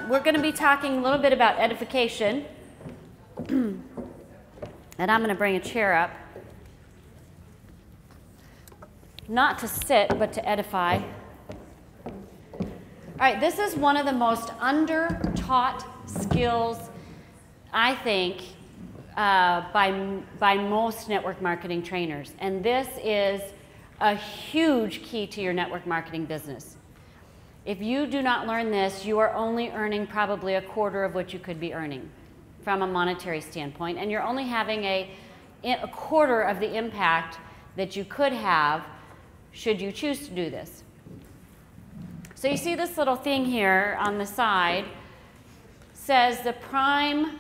we're going to be talking a little bit about edification. And I'm going to bring a chair up. Not to sit, but to edify. All right, this is one of the most under-taught skills, I think, by most network marketing trainers. And this is a huge key to your network marketing business. If you do not learn this, you are only earning probably a quarter of what you could be earning from a monetary standpoint, and you're only having a quarter of the impact that you could have should you choose to do this. So you see this little thing here on the side says the prime,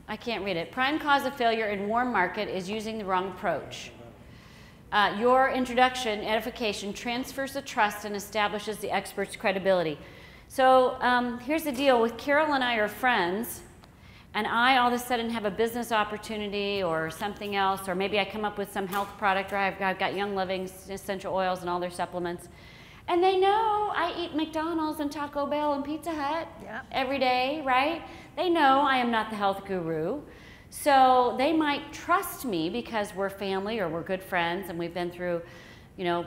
I can't read it, prime cause of failure in warm market is using the wrong approach. Your introduction, edification, transfers the trust and establishes the expert's credibility. So here's the deal. With Carol and I are friends, and I all of a sudden have a business opportunity or something else, or maybe I come up with some health product, or I've got Young Living essential oils and all their supplements. And they know I eat McDonald's and Taco Bell and Pizza Hut every day, right? They know I am not the health guru. So they might trust me because we're family or we're good friends and we've been through, you know,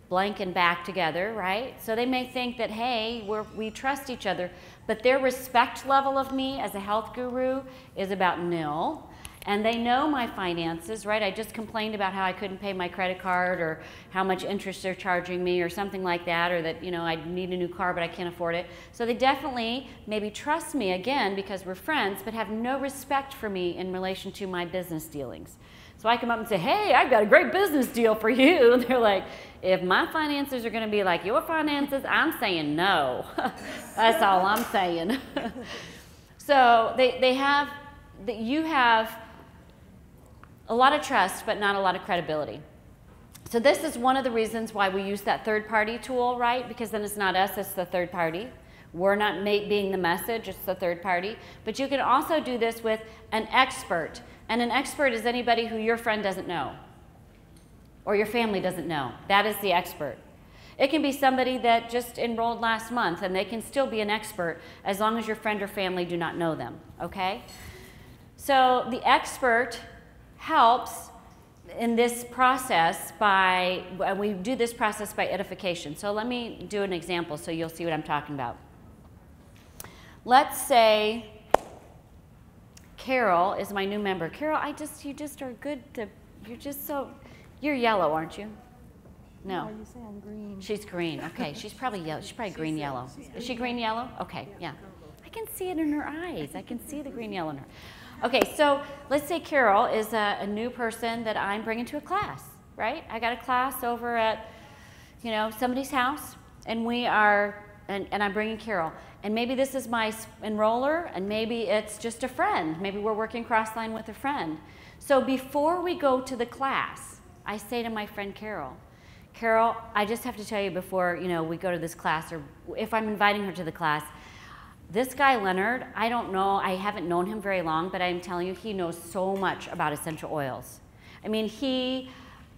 blank and back together, right? So they may think that, hey, we trust each other, but their respect level of me as a health guru is about nil. And they know my finances, right? I just complained about how I couldn't pay my credit card or how much interest they're charging me or something like that, or that, you know, I need a new car but I can't afford it. So they definitely maybe trust me again because we're friends, but have no respect for me in relation to my business dealings. So I come up and say, hey, I've got a great business deal for you. And they're like, if my finances are going to be like your finances, I'm saying no. That's all I'm saying. So you have a lot of trust, but not a lot of credibility. So this is one of the reasons why we use that third-party tool, right? Because then it's not us, it's the third party. We're not being the message, it's the third party. But you can also do this with an expert. And an expert is anybody who your friend doesn't know or your family doesn't know. That is the expert. It can be somebody that just enrolled last month, and they can still be an expert as long as your friend or family do not know them, okay? So the expert helps in this process we do this process by edification. So let me do an example so you'll see what I'm talking about. Let's say Carol is my new member. Carol, you just are good to, you're yellow, aren't you? No. You say I'm green. She's green, okay. She's probably yellow. She's probably green yellow. Is she green yellow? Okay, yeah. I can see it in her eyes. I can see the green yellow in her. Okay, so let's say Carol is a new person that I'm bringing to a class, right? I got a class over at, you know, somebody's house, and and I'm bringing Carol. And maybe this is my enroller, and maybe it's just a friend. Maybe we're working cross-line with a friend. So before we go to the class, I say to my friend Carol, Carol, I just have to tell you before, you know, we go to this class, or if I'm inviting her to the class, this guy, Leonard, I don't know, I haven't known him very long, but I'm telling you, he knows so much about essential oils. I mean,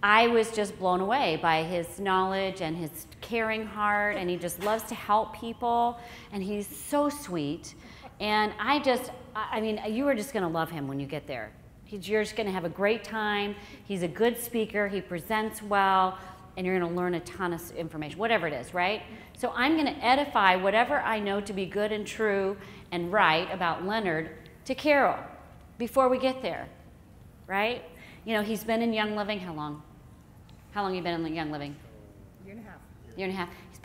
I was just blown away by his knowledge and his caring heart, and he just loves to help people, and he's so sweet. And I mean, you are just gonna love him when you get there. You're just gonna have a great time. He's a good speaker, he presents well, and you're gonna learn a ton of information, whatever it is, right? So I'm gonna edify whatever I know to be good and true and right about Leonard to Carol before we get there, right? You know, he's been in Young Living, how long? How long have you been in Young Living? Year and a half. Year and a half. He's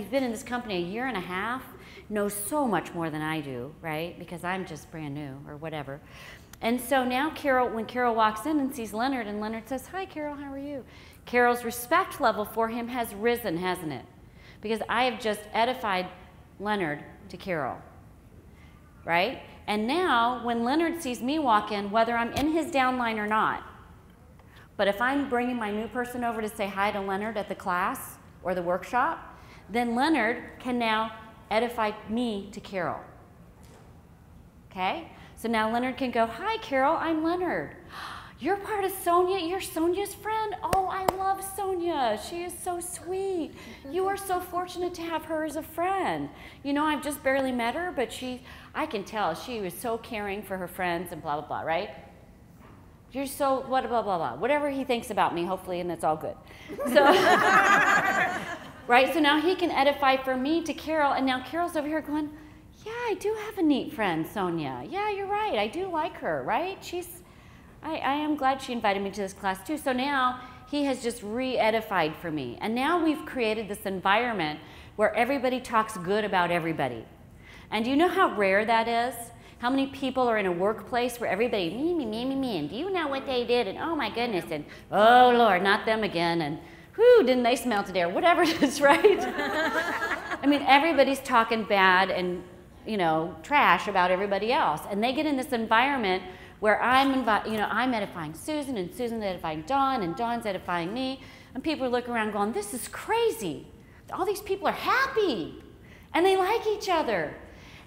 been in this company a year and a half, knows so much more than I do, right? Because I'm just brand new or whatever. And so now when Carol walks in and sees Leonard, and Leonard says, hi Carol, how are you? Carol's respect level for him has risen, hasn't it? Because I have just edified Leonard to Carol, right? And now when Leonard sees me walk in, whether I'm in his downline or not, but if I'm bringing my new person over to say hi to Leonard at the class or the workshop, then Leonard can now edify me to Carol, okay? So now Leonard can go, hi Carol, I'm Leonard. You're part of Sonya, you're Sonya's friend. Oh, I love Sonya. Sonya, she is so sweet. You are so fortunate to have her as a friend. You know, I've just barely met her, but I can tell she was so caring for her friends and blah, blah, blah, right? You're so what, blah, blah, blah. Whatever he thinks about me, hopefully, and it's all good. So, right? So now he can edify for me to Carol, and now Carol's over here going, yeah, I do have a neat friend, Sonya. Yeah, you're right. I do like her, right? I am glad she invited me to this class too. So now he has just re-edified for me. And now we've created this environment where everybody talks good about everybody. And do you know how rare that is? How many people are in a workplace where everybody, me, and do you know what they did? And oh my goodness, and oh Lord, not them again, and whoo, didn't they smell today, or whatever it is, right? I mean, everybody's talking bad and, you know, trash about everybody else. And they get in this environment where I'm edifying Susan, and Susan's edifying Dawn, and Dawn's edifying me, and people are looking around going, this is crazy. All these people are happy, and they like each other.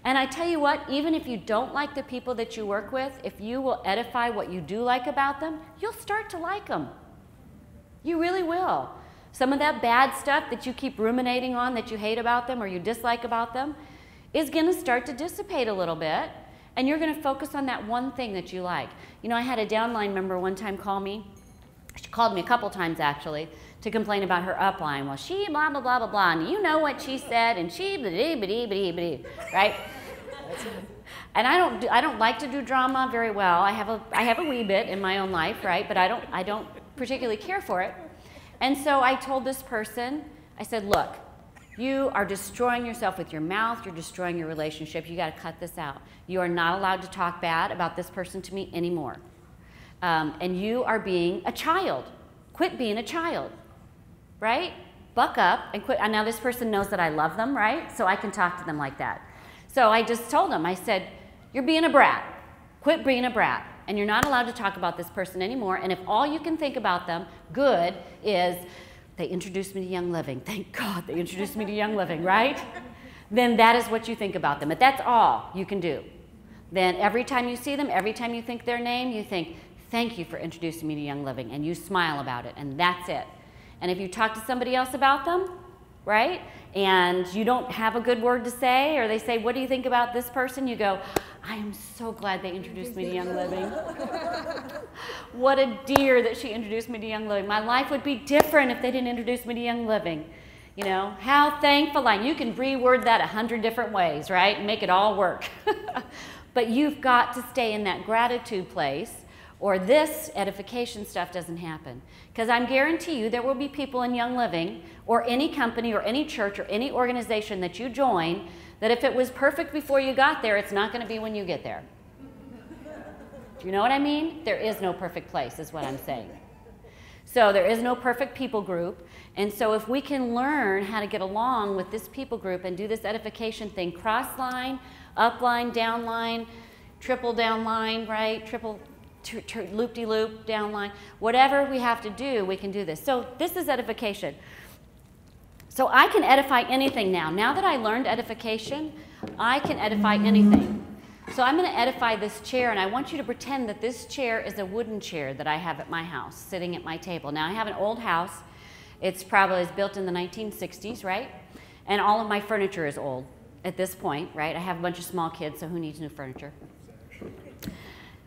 And I tell you what, even if you don't like the people that you work with, if you will edify what you do like about them, you'll start to like them. You really will. Some of that bad stuff that you keep ruminating on that you hate about them or you dislike about them is going to start to dissipate a little bit, and you're going to focus on that one thing that you like. You know, I had a downline member one time call me. She called me a couple times, actually, to complain about her upline. Well, she blah, blah, blah, blah, blah, and you know what she said, and she blah, right? And I don't like to do drama very well. I have a wee bit in my own life, right? But I don't particularly care for it. And so I told this person, I said, look, you are destroying yourself with your mouth. You're destroying your relationship. You got to cut this out. You are not allowed to talk bad about this person to me anymore. And you are being a child. Quit being a child, right? Buck up and quit. And now this person knows that I love them, right? So I can talk to them like that. So I just told them, I said, you're being a brat. Quit being a brat. And you're not allowed to talk about this person anymore. And if all you can think about them, good, is they introduced me to Young Living. Thank God they introduced me to Young Living, right? Then that is what you think about them. But that's all you can do. Then every time you see them, every time you think their name, you think, thank you for introducing me to Young Living. And you smile about it. And that's it. And if you talk to somebody else about them, right, and you don't have a good word to say, or they say, what do you think about this person? You go, I am so glad they introduced me to Young Living. What a dear that she introduced me to Young Living. My life would be different if they didn't introduce me to Young Living. You know, how thankful I am. You can reword that 100 different ways, right, and make it all work. But you've got to stay in that gratitude place, or this edification stuff doesn't happen. Because I guarantee you there will be people in Young Living or any company or any church or any organization that you join that if it was perfect before you got there, it's not going to be when you get there. Do you know what I mean? There is no perfect place is what I'm saying. So there is no perfect people group. And so if we can learn how to get along with this people group and do this edification thing, cross line, up line, down line, triple down line, right? Triple loop-de-loop, down line, whatever we have to do, we can do this. So this is edification. So I can edify anything now. Now that I learned edification, I can edify anything. So I'm going to edify this chair, and I want you to pretend that this chair is a wooden chair that I have at my house, sitting at my table. Now I have an old house. It's probably built in the 1960s, right? And all of my furniture is old at this point, right? I have a bunch of small kids, so who needs new furniture?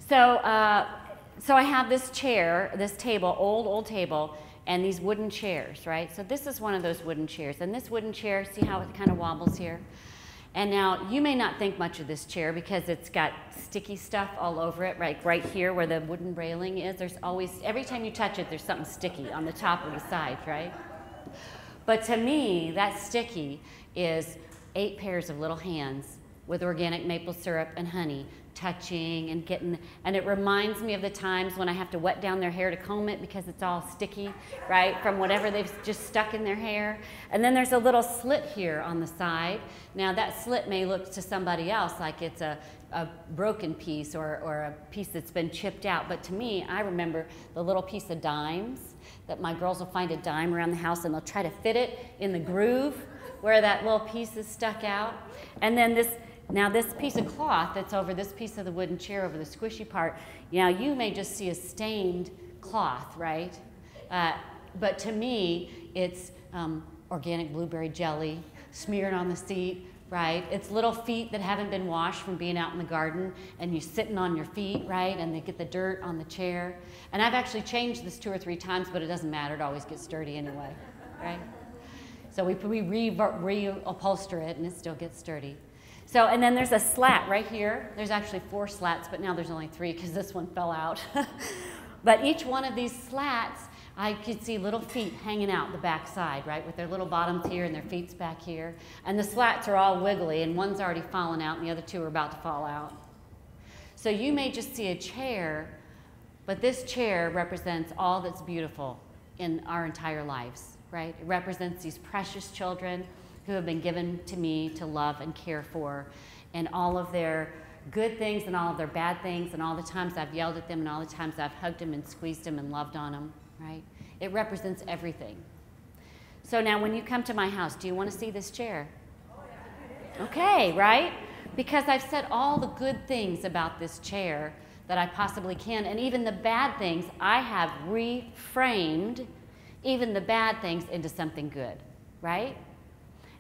So I have this chair, this table, old table, and these wooden chairs, right? So this is one of those wooden chairs. And this wooden chair, see how it kind of wobbles here? And now you may not think much of this chair because it's got sticky stuff all over it, right here where the wooden railing is. There's always, every time you touch it, there's something sticky on the top or the sides, right? But to me, that sticky is 8 pairs of little hands with organic maple syrup and honey touching and getting, and it reminds me of the times when I have to wet down their hair to comb it because it's all sticky, right, from whatever they've just stuck in their hair. And then there's a little slit here on the side. Now that slit may look to somebody else like it's a broken piece or a piece that's been chipped out, but to me, I remember the little piece of dimes that my girls will find a dime around the house and they'll try to fit it in the groove where that little piece is stuck out. And then this piece of cloth that's over this piece of the wooden chair over the squishy part, you may just see a stained cloth, right? But to me, it's organic blueberry jelly smeared on the seat, right? It's little feet that haven't been washed from being out in the garden, and you're sitting on your feet, right? And they get the dirt on the chair. And I've actually changed this 2 or 3 times, but it doesn't matter. It always gets dirty anyway, right? So we reupholster it, and it still gets sturdy. So, and then there's a slat right here. There's actually 4 slats, but now there's only 3 because this one fell out. But each one of these slats, I could see little feet hanging out the back side, right, with their little bottoms here and their feet's back here. And the slats are all wiggly, and one's already fallen out, and the other 2 are about to fall out. So you may just see a chair, but this chair represents all that's beautiful in our entire lives, right? It represents these precious children who have been given to me to love and care for, and all of their good things and all of their bad things, and all the times I've yelled at them, and all the times I've hugged them and squeezed them and loved on them. Right? It represents everything. So now when you come to my house, do you want to see this chair? Okay, right? Because I've said all the good things about this chair that I possibly can, and even the bad things, I have reframed even the bad things into something good, right?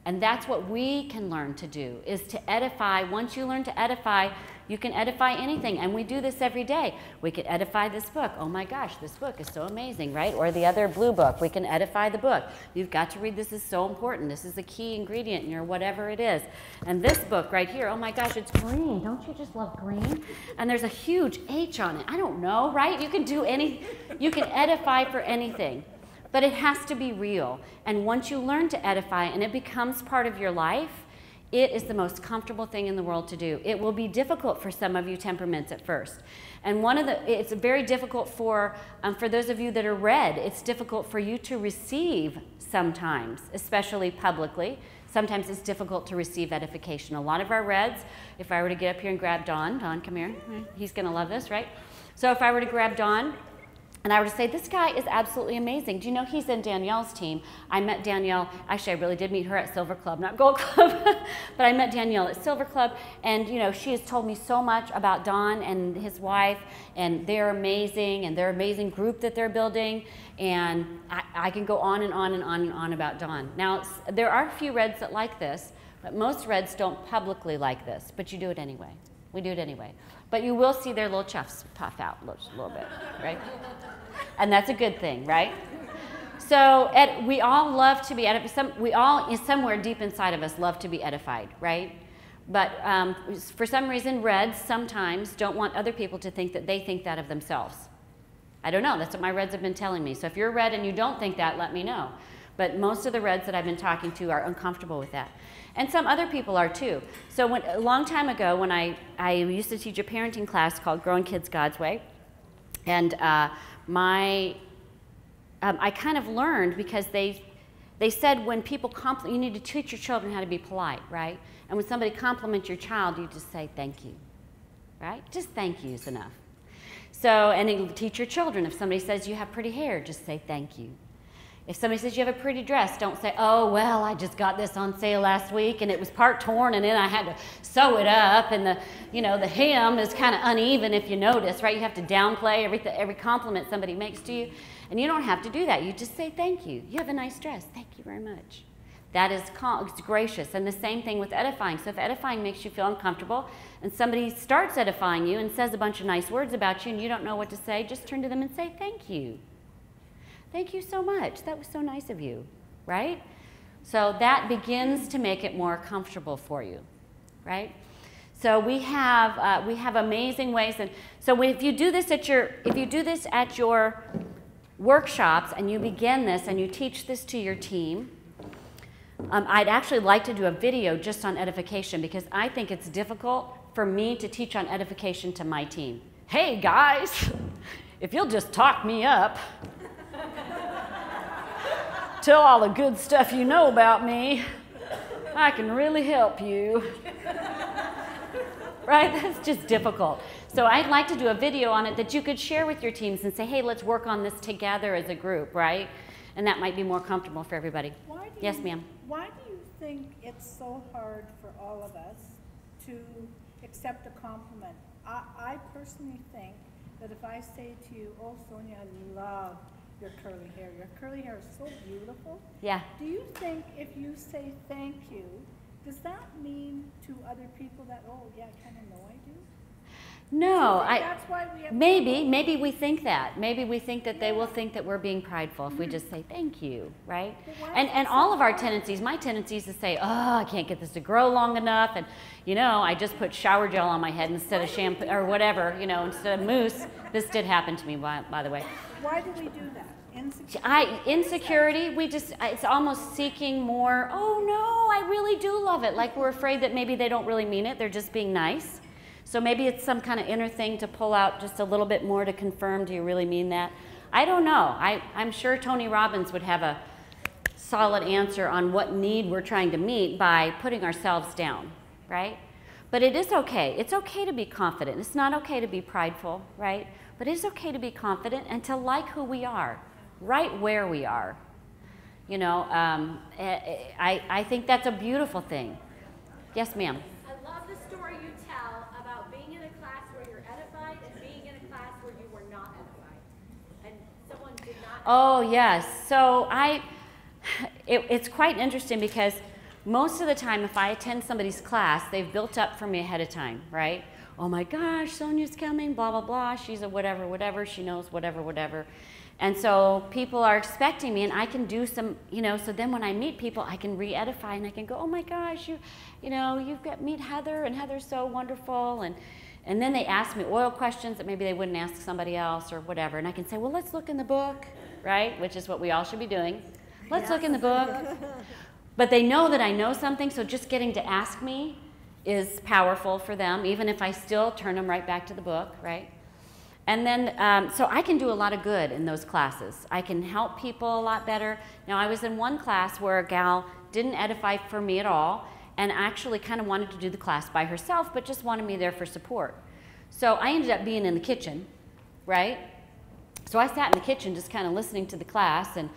And that's what we can learn to do, is to edify. Once you learn to edify, you can edify anything. And we do this every day. We can edify this book. Oh my gosh, this book is so amazing, right? Or the other blue book. We can edify the book. You've got to read this. Is so important. This is the key ingredient in your whatever it is. And this book right here, oh my gosh, it's green. Don't you just love green? And there's a huge H on it. I don't know, right? You can do you can edify for anything. But it has to be real. And once you learn to edify and it becomes part of your life, it is the most comfortable thing in the world to do. It will be difficult for some of you temperaments at first. And it's very difficult for those of you that are red, it's difficult for you to receive sometimes, especially publicly. Sometimes it's difficult to receive edification. A lot of our reds, if I were to get up here and grab Don, come here, he's gonna love this, right? So if I were to grab Don, and I were to say, this guy is absolutely amazing. Do you know he's in Danielle's team? I met Danielle, actually I really did meet her at Silver Club, not Gold Club, but I met Danielle at Silver Club, and you know, she has told me so much about Don and his wife, and they're amazing, and they're an amazing group that they're building, and I can go on and on and on and on about Don. Now, there are a few Reds that like this, but most Reds don't publicly like this, but you do it anyway. We do it anyway. But you will see their little chuffs puff out a little bit, right? And that's a good thing, right? So we all love to be edified. We all, somewhere deep inside of us, love to be edified, right? But for some reason, Reds sometimes don't want other people to think that they think that of themselves. I don't know. That's what my Reds have been telling me. So if you're a Red and you don't think that, let me know. But most of the Reds that I've been talking to are uncomfortable with that. And some other people are too. So a long time ago, when I used to teach a parenting class called Growing Kids God's Way, and I kind of learned, because they said when people compliment, you need to teach your children how to be polite, right? And when somebody compliments your child, you just say thank you, right? Just thank you is enough. So, and then teach your children, if somebody says you have pretty hair, just say thank you. If somebody says you have a pretty dress, don't say, oh, well, I just got this on sale last week and it was part torn and then I had to sew it up, and the hem is kind of uneven, if you notice, right? You have to downplay every compliment somebody makes to you. And you don't have to do that. You just say thank you. You have a nice dress. Thank you very much. That is it's gracious. And the same thing with edifying. So if edifying makes you feel uncomfortable and somebody starts edifying you and says a bunch of nice words about you and you don't know what to say, just turn to them and say thank you. Thank you so much. That was so nice of you, right? So that begins to make it more comfortable for you, right? So we have amazing ways. And so if you do this at your workshops and you begin this and you teach this to your team, I'd actually like to do a video just on edification, because I think it's difficult for me to teach on edification to my team. Hey guys, if you'll just talk me up, tell all the good stuff you know about me, I can really help you. Right? That's just difficult. So I'd like to do a video on it that you could share with your teams and say, hey, let's work on this together as a group, right? And that might be more comfortable for everybody. Yes, ma'am. Why do you think it's so hard for all of us to accept a compliment? I personally think that if I say to you, oh, Sonia, I love your curly hair. Your curly hair is so beautiful. Yeah. Do you think if you say thank you, does that mean to other people that, oh, yeah, I kind of know I do? No, that's why we have maybe we think that. Maybe we think that they will think that we're being prideful if we just say thank you, right? And all of our tendencies, my tendency is to say, oh, I can't get this to grow long enough, and you know, I just put shower gel on my head instead of shampoo or whatever, you know, instead of mousse. This did happen to me, by the way. Why do we do that? Insecurity, it's almost seeking more, oh no, I really do love it. Like we're afraid that maybe they don't really mean it, they're just being nice. So maybe it's some kind of inner thing to pull out just a little bit more to confirm, do you really mean that? I don't know. I'm sure Tony Robbins would have a solid answer on what need we're trying to meet by putting ourselves down, right? But it is okay. It's okay to be confident. It's not okay to be prideful, right? But it is okay to be confident and to like who we are, right where we are. You know, I think that's a beautiful thing. Yes, ma'am. Oh, yes. So it's quite interesting because most of the time if I attend somebody's class, they've built up for me ahead of time, right? Oh my gosh, Sonya's coming, blah, blah, blah. She's a whatever, whatever. She knows whatever, whatever. And so people are expecting me, and I can do some, you know, so then when I meet people, I can re-edify, and I can go, oh my gosh, you know, you've got meet Heather, and Heather's so wonderful. And then they ask me oil questions that maybe they wouldn't ask somebody else or whatever. And I can say, well, let's look in the book, right? Which is what we all should be doing. Let's look in the book. But they know that I know something, so just getting to ask me is powerful for them, even if I still turn them right back to the book, right? And then, so I can do a lot of good in those classes. I can help people a lot better. Now, I was in one class where a gal didn't edify for me at all, and actually kind of wanted to do the class by herself, but just wanted me there for support. So I ended up being in the kitchen, right? So I sat in the kitchen just kind of listening to the class, and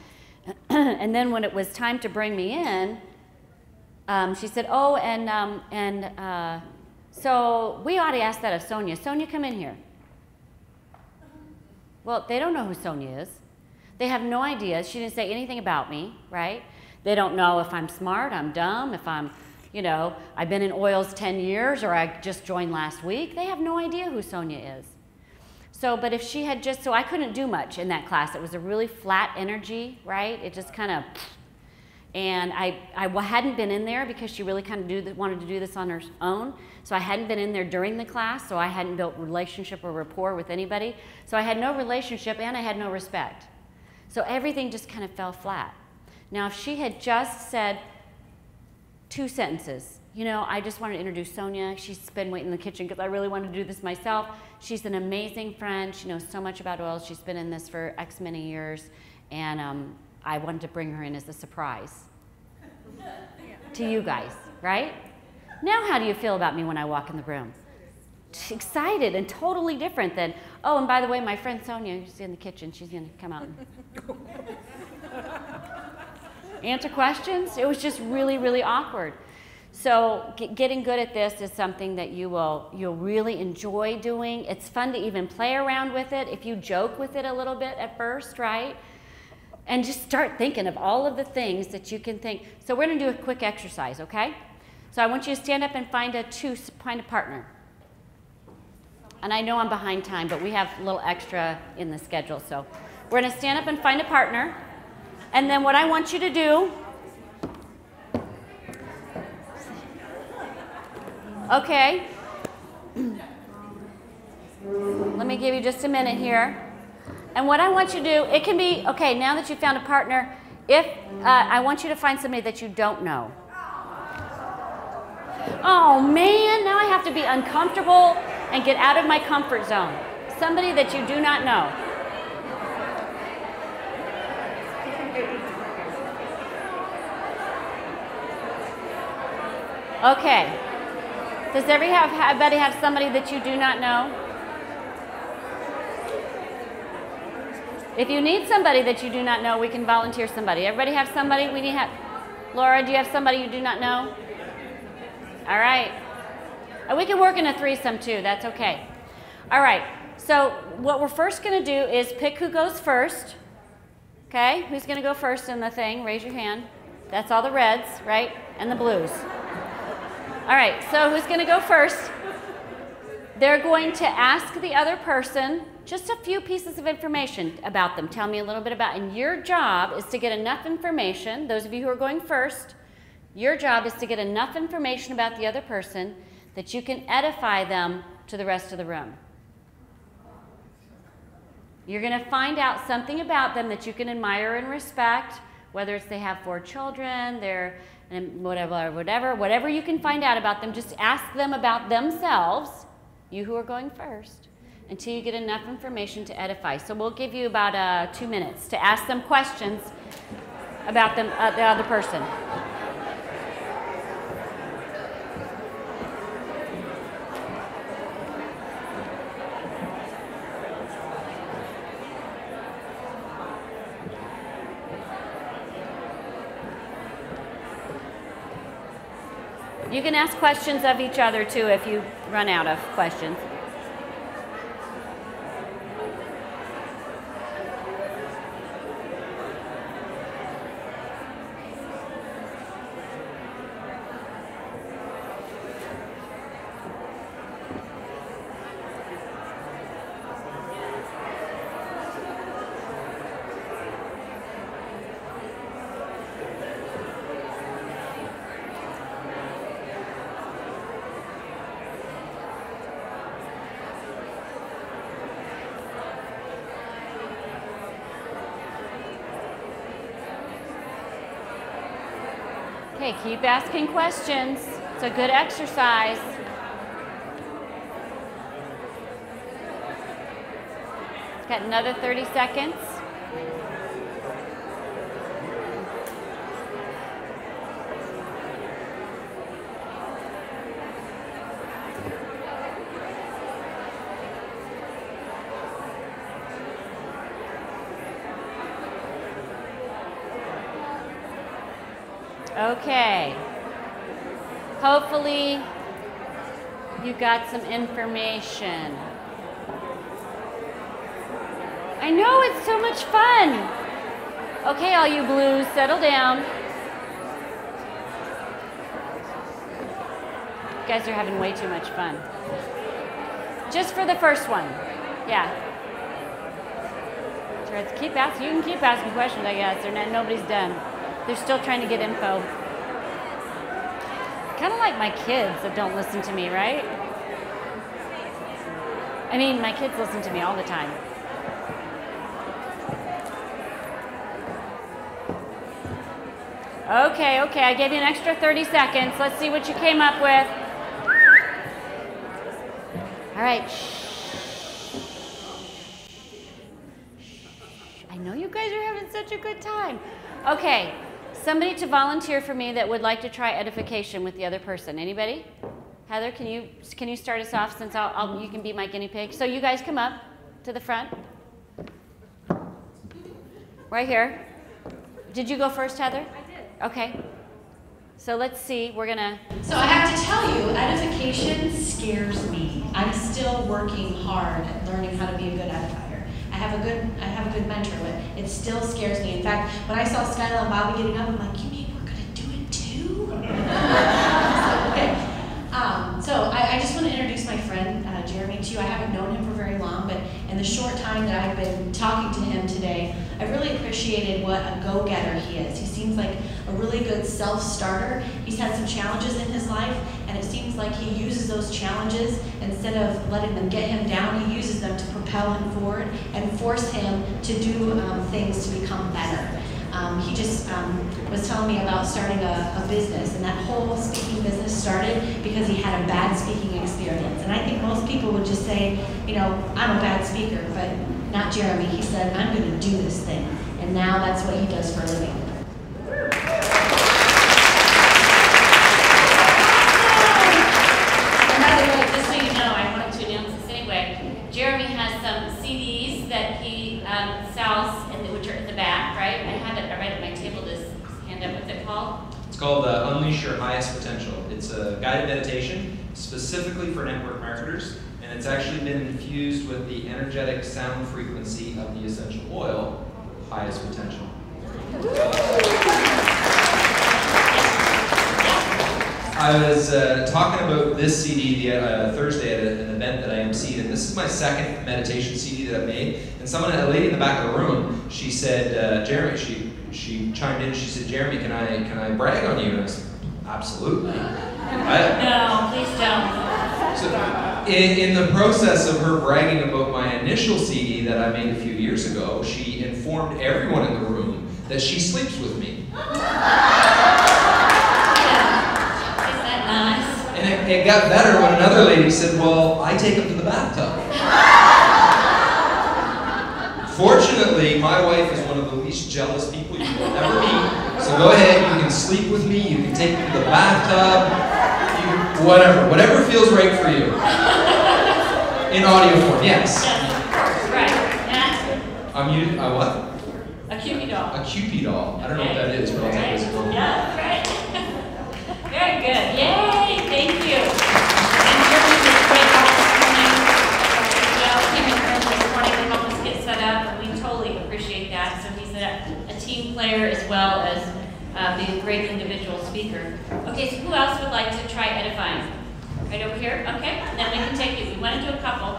and then when it was time to bring me in, she said, oh, so we ought to ask that of Sonya. Sonya, come in here. Well, they don't know who Sonya is. They have no idea. She didn't say anything about me, right? They don't know if I'm smart, I'm dumb, if I'm, you know, I've been in oils 10 years or I just joined last week. They have no idea who Sonya is. So, but if she had just, so I couldn't do much in that class. It was a really flat energy, right? It just kind of, and I hadn't been in there because she really kind of wanted to do this on her own. So I hadn't been in there during the class, so I hadn't built relationship or rapport with anybody. So I had no relationship and I had no respect. So everything just kind of fell flat. Now, if she had just said 2 sentences, you know, I just wanted to introduce Sonya. She's been waiting in the kitchen because I really wanted to do this myself. She's an amazing friend. She knows so much about oils. She's been in this for X many years, and I wanted to bring her in as a surprise to you guys, right? Now how do you feel about me when I walk in the room? Excited and totally different than, oh, and by the way, my friend Sonya, she's in the kitchen. She's going to come out and answer questions. It was just really, really awkward. So getting good at this is something that you'll really enjoy doing. It's fun to even play around with it if you joke with it a little bit at first, right? And just start thinking of all of the things that you can think. So we're going to do a quick exercise, okay? So I want you to stand up and find a partner. And I know I'm behind time, but we have a little extra in the schedule. So we're going to stand up and find a partner. And then what I want you to do, okay, let me give you just a minute here. And what I want you to do, it can be, okay, now that you've found a partner, if I want you to find somebody that you don't know. Oh man, now I have to be uncomfortable and get out of my comfort zone. Somebody that you do not know. Okay. Does everybody have somebody that you do not know? If you need somebody that you do not know, we can volunteer somebody. Everybody have somebody? Laura, do you have somebody you do not know? All right. We can work in a threesome too. That's okay. All right. So what we're first going to do is pick who goes first. Okay, who's going to go first in the thing? Raise your hand. That's all the reds, right? And the blues. All right, so who's going to go first? They're going to ask the other person just a few pieces of information about them. Tell me a little bit about, and your job is to get enough information, those of you who are going first, your job is to get enough information about the other person that you can edify them to the rest of the room. You're going to find out something about them that you can admire and respect, whether it's they have 4 children, they're whatever you can find out about them. Just ask them about themselves, you who are going first, until you get enough information to edify. So we'll give you about 2 minutes to ask them questions about them, the other person. You can ask questions of each other too if you run out of questions. Okay, keep asking questions. It's a good exercise. Got another 30 seconds. Okay, hopefully you got some information. I know, it's so much fun. Okay, all you blues, settle down. You guys are having way too much fun. Just for the first one, yeah. Keep asking. You can keep asking questions, I guess. Nobody's done. They're still trying to get info. Kind of like my kids that don't listen to me, right? I mean, my kids listen to me all the time. Okay, I gave you an extra 30 seconds. Let's see what you came up with. All right. I know you guys are having such a good time. Okay, somebody to volunteer for me that would like to try edification with the other person. Anybody? Heather, can you start us off, since you can be my guinea pig? So you guys come up to the front. Right here. Did you go first, Heather? I did. Okay. So let's see. We're gonna. So I have to tell you, edification scares me. I'm still working hard at learning how to be a good edifier. I have a good mentor, but it still scares me. In fact, when I saw Skyla and Bobby getting up, I'm like, you mean we're gonna do it too? Okay. So I just want to introduce my friend Jeremy to you. I haven't known him for very long, but in the short time that I've been talking to him today, I really appreciated what a go-getter he is. He seems like a really good self-starter. He's had some challenges in his life, and it seems like he uses those challenges, instead of letting them get him down, he uses them to propel him forward and force him to do things to become better. He just was telling me about starting a business, and that whole speaking business started because he had a bad speaking experience. And I think most people would just say, you know, I'm a bad speaker, but not Jeremy. He said, I'm going to do this thing. And now that's what he does for a living. And by the way, just so you know, I wanted to announce this anyway. Jeremy has some CDs that he sells, which are in the back, right? I have it right at my table. This hand up. What's it called? It's called Unleash Your Highest Potential. It's a guided meditation specifically for network marketers, and it's actually been infused with the energetic sound frequency of the essential oil, highest potential. I was talking about this CD Thursday at an event that I emceed, and this is my second meditation CD that I've made. And a lady in the back of the room, she said, Jeremy, she chimed in, she said, Jeremy, can I brag on you? And I said, absolutely. No, please don't. So, in the process of her bragging about my initial CD that I made a few years ago, she informed everyone in the room that she sleeps with me. And it got better when another lady said, well, I take him to the bathtub. Fortunately, my wife is one of the least jealous people you will ever meet. So go ahead, you can sleep with me, you can take me to the bathtub, whatever feels right for you. In audio form, yes. Yes, right. I'm using, what? A Cupid doll. A Cupid doll. I don't know what that is, but I'll take this. Yeah, right. Very good. Yay! Thank you. And Jeremy did a great job this morning. Well, came in early this morning to help us get set up, and we totally appreciate that. So he's a team player as well as being a great individual speaker. Okay, so who else would like to try edifying? Right over here? Okay, then we can take it. We want to do a couple.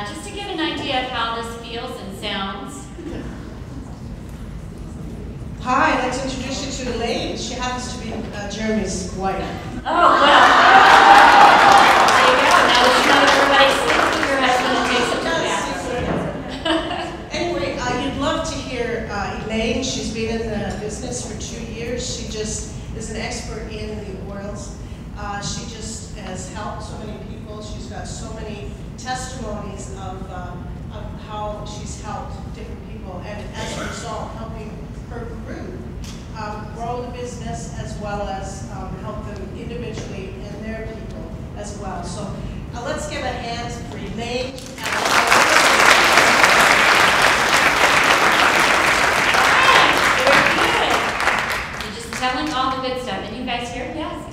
Just to get an idea of how this feels and sounds. Hi, I'd like to introduce you to Elaine. She happens to be Jeremy's wife. Oh, well. There you go. Now that you know everybody sleeps with your husband and takes it to the bathroom. Anyway, you'd love to hear Elaine. She's been in the business for 2 years. She just is an expert in the oils. She just has helped so many people. She's got so many testimonies of how she's helped different people, and as a result, helping her group grow the business as well as help them individually and their people as well. So let's give a hand for Elaine. Very good. You're just telling all the good stuff. And you guys here? Yes.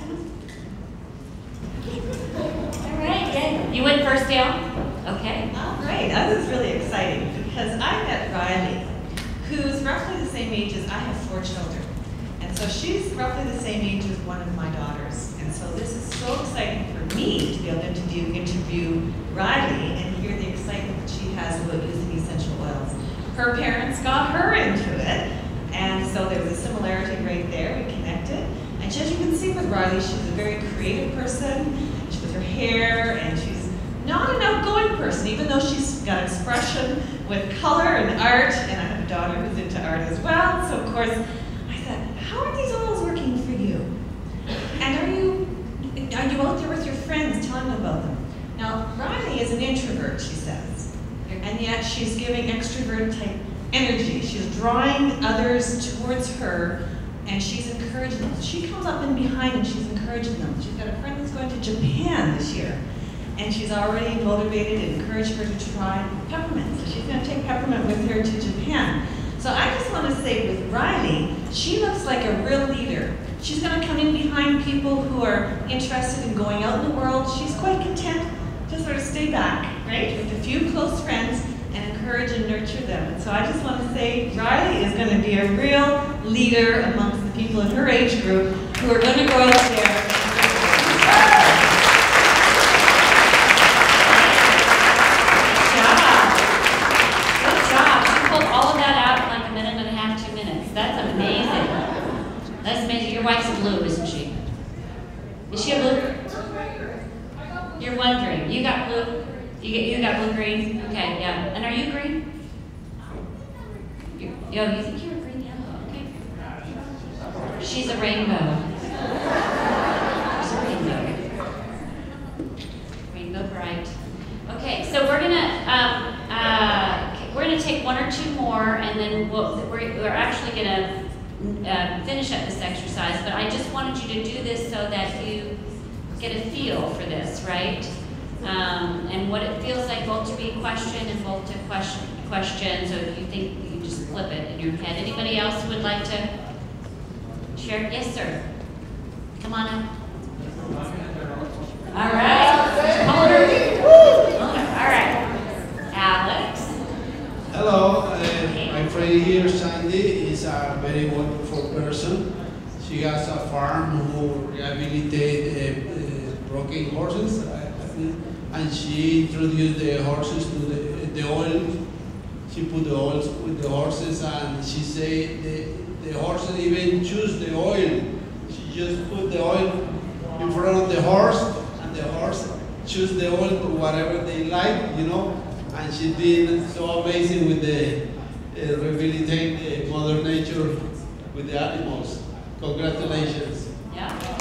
All right. Yeah. You went first, Dale? Okay. All right. This is really exciting because I met Riley, who's roughly the same age as I have 4 children. And so she's roughly the same age as one of my daughters. And so this is so exciting for me to be able to interview Riley and hear the excitement that she has about using essential oils. Her parents got her into it, and so there was a similarity right there. We connected. And as you can see with Riley, she's a very creative person. With her hair, and she's not an outgoing person, even though she's got expression with color and art, and I have a daughter who's into art as well. So of course, I said, how are these oils working for you? And are you out there with your friends telling them about them? Now, Riley is an introvert, she says, and yet she's giving extrovert type energy. She's drawing others towards her, and she's encouraging them. She comes up in behind and she's encouraging them. She's got a friend that's going to Japan this year, and she's already motivated and encouraged her to try peppermint. So she's going to take peppermint with her to Japan. So I just want to say with Riley, she looks like a real leader. She's going to come in behind people who are interested in going out in the world. She's quite content to sort of stay back, right, with a few close friends and encourage and nurture them. And so I just want to say Riley is going to be a real leader amongst the people in her age group who are going to go out there. Good job. She pulled all of that out in like 1.5 minutes, 2 minutes. That's amazing. That's amazing. Your wife's blue, isn't she? Is she a blue? You're wondering. You got blue? You got blue green? Okay, yeah. And are you green? You think you're a green yellow? Okay. She's a rainbow. She's a rainbow. Rainbow bright. Okay, so we're gonna take 1 or 2 more, and then we're actually gonna finish up this exercise. But I just wanted you to do this so that you get a feel for this, right? And what it feels like both to be a question and both to question. So if you think, you can just flip it in your head. Anybody else who would like to share? Yes, sir. Come on up. All right. All right. Alex. family here, Sandy, is a very wonderful person. She has a farm who rehabilitate broken horses, and she introduced the horses to the oil. She put the oil with the horses, and she said the horses even choose the oil. She just put the oil in front of the horse, and the horse choose the oil to whatever they like, you know. And she did so amazing with the rehabilitate Mother Nature with the animals. Congratulations. Yeah.